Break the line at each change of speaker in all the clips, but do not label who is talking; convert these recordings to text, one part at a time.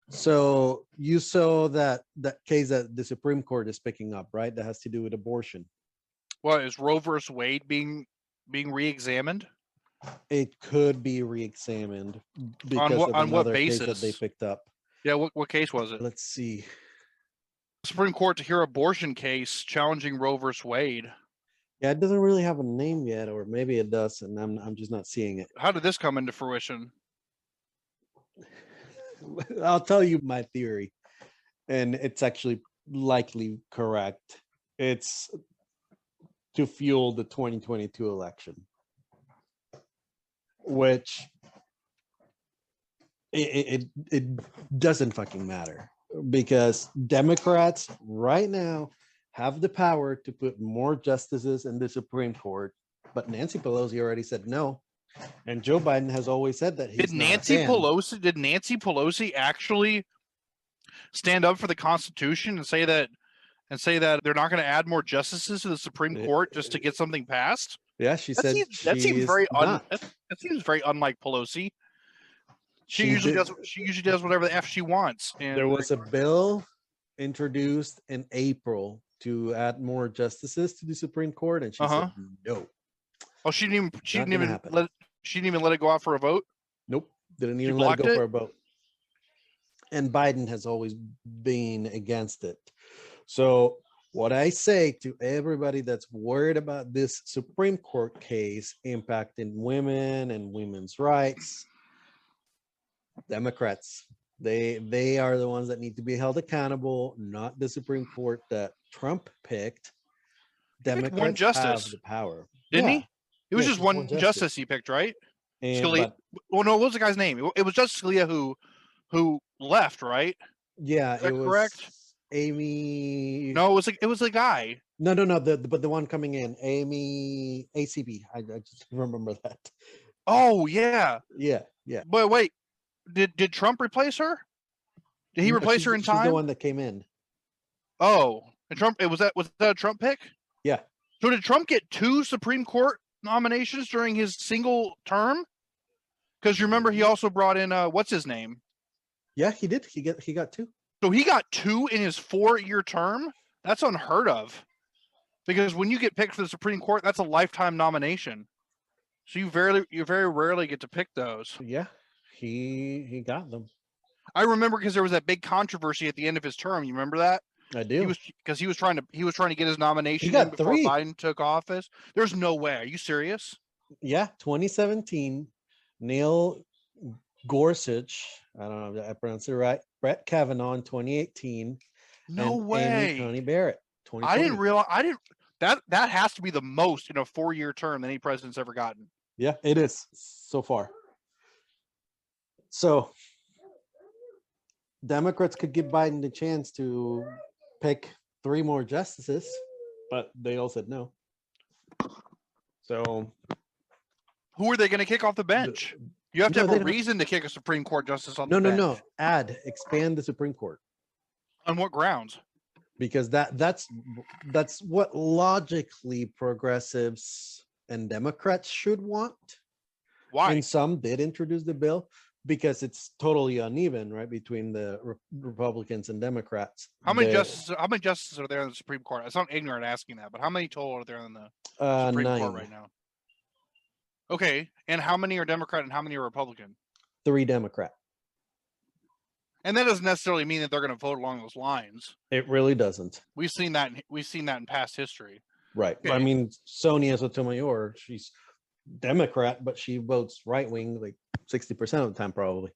So you saw that case that the Supreme Court is picking up, right? That has to do with abortion.
What is Roe versus Wade being re-examined?
It could be reexamined
On
because
what
of
on what
another case that they
basis?
picked up.
Yeah, what case was it?
Let's see.
Supreme Court to hear abortion case challenging Roe versus Wade.
Yeah, it doesn't really have a name yet, or maybe it does, and I'm just not seeing it.
How did this come into fruition?
I'll tell you my theory, and it's actually likely correct. It's to fuel the 2022 election, which it doesn't fucking matter because Democrats right now have the power to put more justices in the Supreme Court, but Nancy Pelosi already said no, and Joe Biden has always said that he's
Did Nancy Pelosi actually stand up for the Constitution and say that they're not going to add more justices to the Supreme Court just to get something passed?
Yeah, she said
That seems very
not.
that seems very unlike Pelosi. She
She did.
usually does whatever the f she wants. And
There was a bill introduced in April to add more justices to the Supreme Court, and she said no.
Oh, she didn't
Not gonna
even
happen.
let it go out for a vote.
Nope, didn't even
She
let it
blocked
go
it?
for a vote. And Biden has always been against it. So what I say to everybody that's worried about this Supreme Court case impacting women and women's rights, Democrats, they are the ones that need to be held accountable, not the Supreme Court that Trump picked. Democrats
one justice,
have the power,
didn't he? It was
Yeah,
just one justice he picked, right?
And
Scalia. Well, no, what was the guy's name? It was Justice Scalia who left, right?
yeah,
Is that
it was
correct?
Amy.
No, it was a guy.
No. But the one coming in, Amy ACB. I just remember that.
Oh yeah,
Yeah.
but wait, did Trump replace her? Did he
No,
replace her in
she's the
time?
one that came in.
Oh, and Trump. Was that a Trump pick?
Yeah.
So did Trump get 2 Supreme Court nominations during his single term? Because remember, he also brought in what's his name?
Yeah, he did. He got 2.
So he got 2 in his 4-year term. That's unheard of. Because when you get picked for the Supreme Court, that's a lifetime nomination. So you very rarely get to pick those.
Yeah, he got them.
I remember because there was that big controversy at the end of his term. You remember that?
I do.
He was trying to get his nomination
He got
in before
3.
Biden took office. There's no way. Are you serious?
Yeah, 2017, Neil Gorsuch. I don't know if I pronounced it right. Brett Kavanaugh in 2018.
No
and
way.
Amy Coney Barrett.
I didn't realize. That has to be the most in a 4-year term that any president's ever gotten.
Yeah, it is so far. So Democrats could give Biden the chance to pick 3 more justices, but they all said no. So
who are they going to kick off the bench? You have to have a reason to kick a Supreme Court justice on the bench.
No. Expand the Supreme Court.
On what grounds?
Because that's what logically progressives and Democrats should want.
Why?
And some did introduce the bill because it's totally uneven, right, between the Republicans and Democrats.
How many justices are there in the Supreme Court? I sound ignorant asking that, but how many total are there in the Supreme
9.
Court right now? Okay, and how many are Democrat and how many are Republican?
3 Democrat.
And that doesn't necessarily mean that they're going to vote along those lines.
It really doesn't.
We've seen that in past history.
Right. Okay. I mean, Sonia Sotomayor, she's Democrat, but she votes right wing like 60% of the time, probably.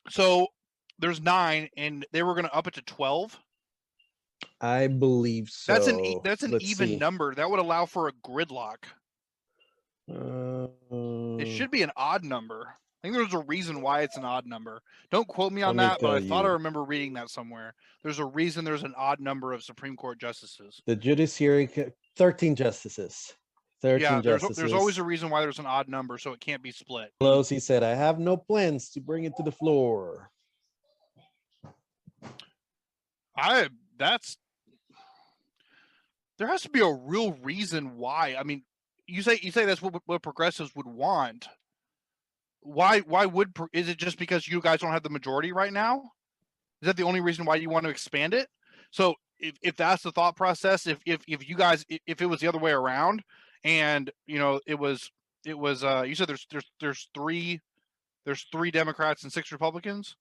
So there's 9, and they were going to up it to 12.
I believe so.
That's an even number. That would allow for a gridlock. It should be an odd number. I think there's a reason why it's an odd number. Don't quote me on that, but I thought I remember reading that somewhere. There's a reason there's an odd number of Supreme Court justices.
The judiciary, 13 justices. 13 justices.
There's always a reason why there's an odd number, so it can't be split.
Pelosi said, I have no plans to bring it to the floor.
There has to be a real reason why. I mean, you say that's what progressives would want. Why would is it just because you guys don't have the majority right now? Is that the only reason why you want to expand it? So if that's the thought process, if you guys, if it was the other way around, and it was you said there's three Democrats and 6 Republicans.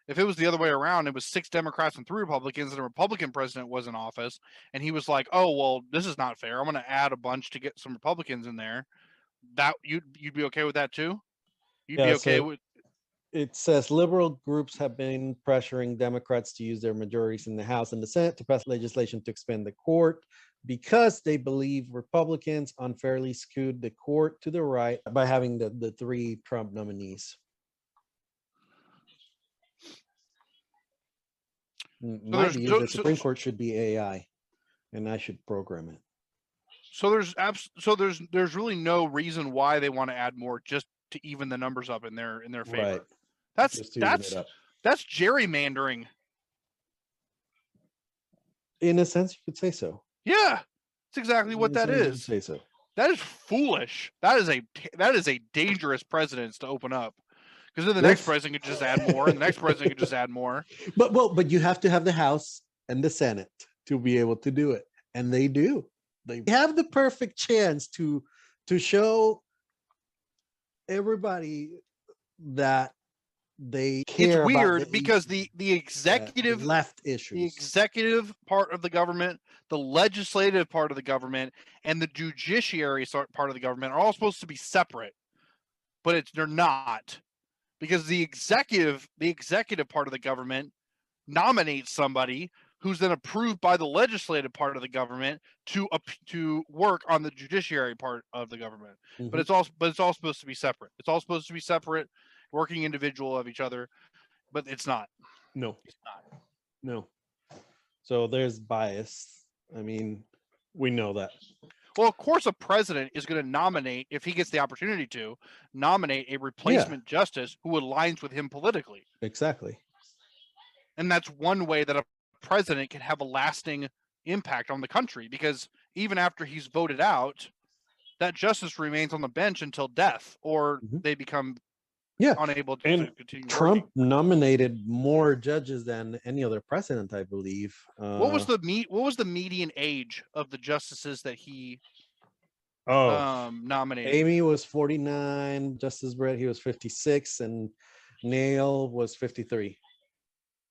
If it was the other way around, it was 6 Democrats and 3 Republicans, and a Republican president was in office, and he was like, "Oh well, this is not fair. I'm going to add a bunch to get some Republicans in there." That you'd be okay with that too? You'd be
Yeah,
okay
so
with
it says liberal groups have been pressuring Democrats to use their majorities in the House and the Senate to pass legislation to expand the court because they believe Republicans unfairly skewed the court to the right by having the 3 Trump nominees. My view, the Supreme Court should be AI, and I should program it.
So there's really no reason why they want to add more, just to even the numbers up in their favor.
Right.
That's gerrymandering.
In a sense, you could say so.
Yeah, that's exactly what that is.
Say so.
That is foolish. That is a dangerous precedence to open up. Because then the next president could just add more, and the next president could just add more.
But you have to have the House and the Senate to be able to do it, and they do. They have the perfect chance to show everybody that they care.
It's weird because the executive
left issues,
the executive part of the government, the legislative part of the government, and the judiciary part of the government are all supposed to be separate, but they're not. Because the executive part of the government nominates somebody who's then approved by the legislative part of the government to work on the judiciary part of the government. Mm-hmm. But it's all supposed to be separate. It's all supposed to be separate, working individual of each other, but it's not.
No,
it's not.
No. So there's bias. I mean, we know that.
Well, of course, a president is going to nominate, if he gets the opportunity to, nominate a replacement justice who aligns with him politically.
Exactly.
And that's one way that a president can have a lasting impact on the country, because even after he's voted out, that justice remains on the bench until death, or they become unable to continue.
Trump nominated more judges than any other president, I believe.
What was the median age of the justices that he nominated?
Amy was 49, Justice Brett, he was 56, and Neil was 53.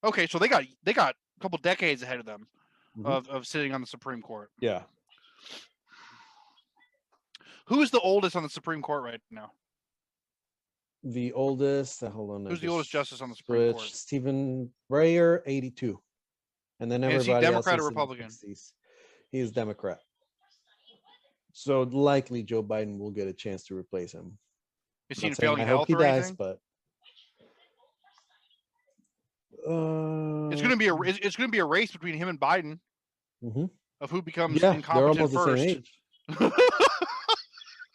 Okay, so they got a couple decades ahead of them of sitting on the Supreme Court.
Yeah.
Who's the oldest on the Supreme Court right now?
The oldest, hold on.
Who's the oldest justice on the Supreme Court?
Stephen Breyer, 82. And then everybody else is
Democrat or Republican?
He is Democrat. So likely Joe Biden will get a chance to replace him.
Is he in failing health or anything?
But
it's going to be a race between him and Biden of who becomes incompetent
they're almost
first.
The same age.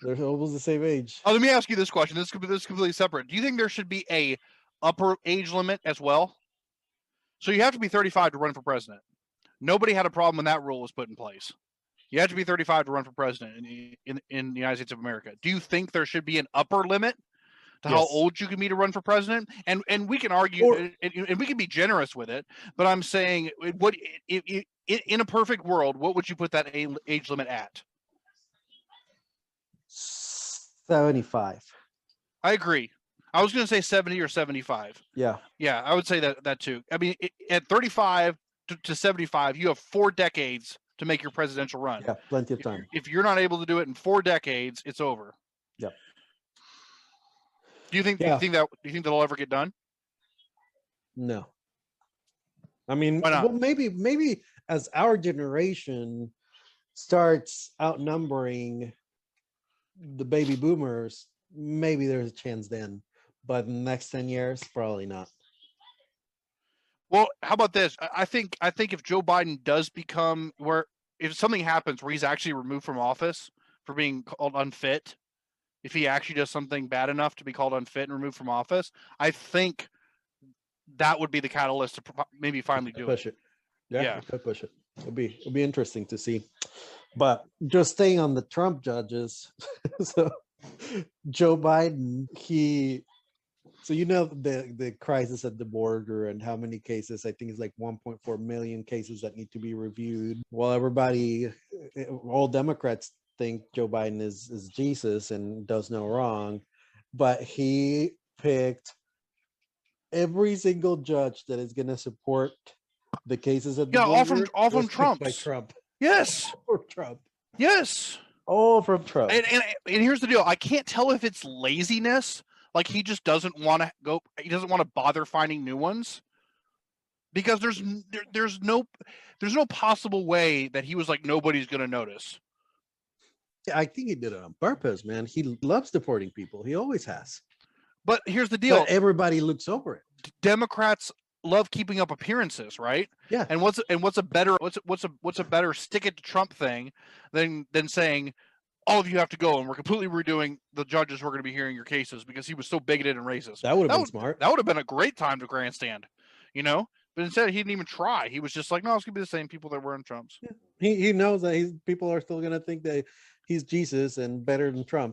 They're almost the same age.
Oh, let me ask you this question. This is completely separate. Do you think there should be a upper age limit as well? So you have to be 35 to run for president. Nobody had a problem when that rule was put in place. You have to be 35 to run for president in the United States of America. Do you think there should be an upper limit to how old you can be to run for president? And we can argue, and we can be generous with it, but I'm saying, what in a perfect world, what would you put that age limit at?
75.
I agree. I was going to say 70 or 75.
Yeah.
Yeah, I would say that too. I mean, at 35 to 75, you have 4 decades to make your presidential run.
Yeah, plenty of time.
If you're not able to do it in 4 decades, it's over.
Yeah.
Do you think that'll ever get done?
No. I mean,
why not?
Well, maybe as our generation starts outnumbering the baby boomers, maybe there's a chance then, but in the next 10 years, probably not.
Well, how about this? I think if Joe Biden does become, if something happens where he's actually removed from office for being called unfit, if he actually does something bad enough to be called unfit and removed from office, I think that would be the catalyst to maybe finally do
push
it.
Yeah, could push it. It'll be interesting to see. But just staying on the Trump judges, so Joe Biden, he So you know the crisis at the border and how many cases, I think it's like 1.4 million cases that need to be reviewed. While everybody, all Democrats think Joe Biden is Jesus and does no wrong, but he picked every single judge that is going to support the cases at the
Yeah,
border
all from
was picked by
Trump's.
Trump.
Yes,
Or Trump.
yes.
All from Trump.
And here's the deal. I can't tell if it's laziness, like he just doesn't want to go. He doesn't want to bother finding new ones, because there's no possible way that he was like nobody's gonna notice.
I think he did it on purpose, man. He loves deporting people. He always has.
But here's the deal.
But everybody looks over it.
Democrats love keeping up appearances, right?
Yeah.
And what's a better stick it to Trump thing than saying all of you have to go and we're completely redoing the judges who are going to be hearing your cases because he was so bigoted and racist.
That would have been smart.
That would have been a great time to grandstand, you know? But instead, he didn't even try. He was just like, no, it's going to be the same people that were in Trump's.
Yeah. He knows that people are still going to think that he's Jesus and better than Trump.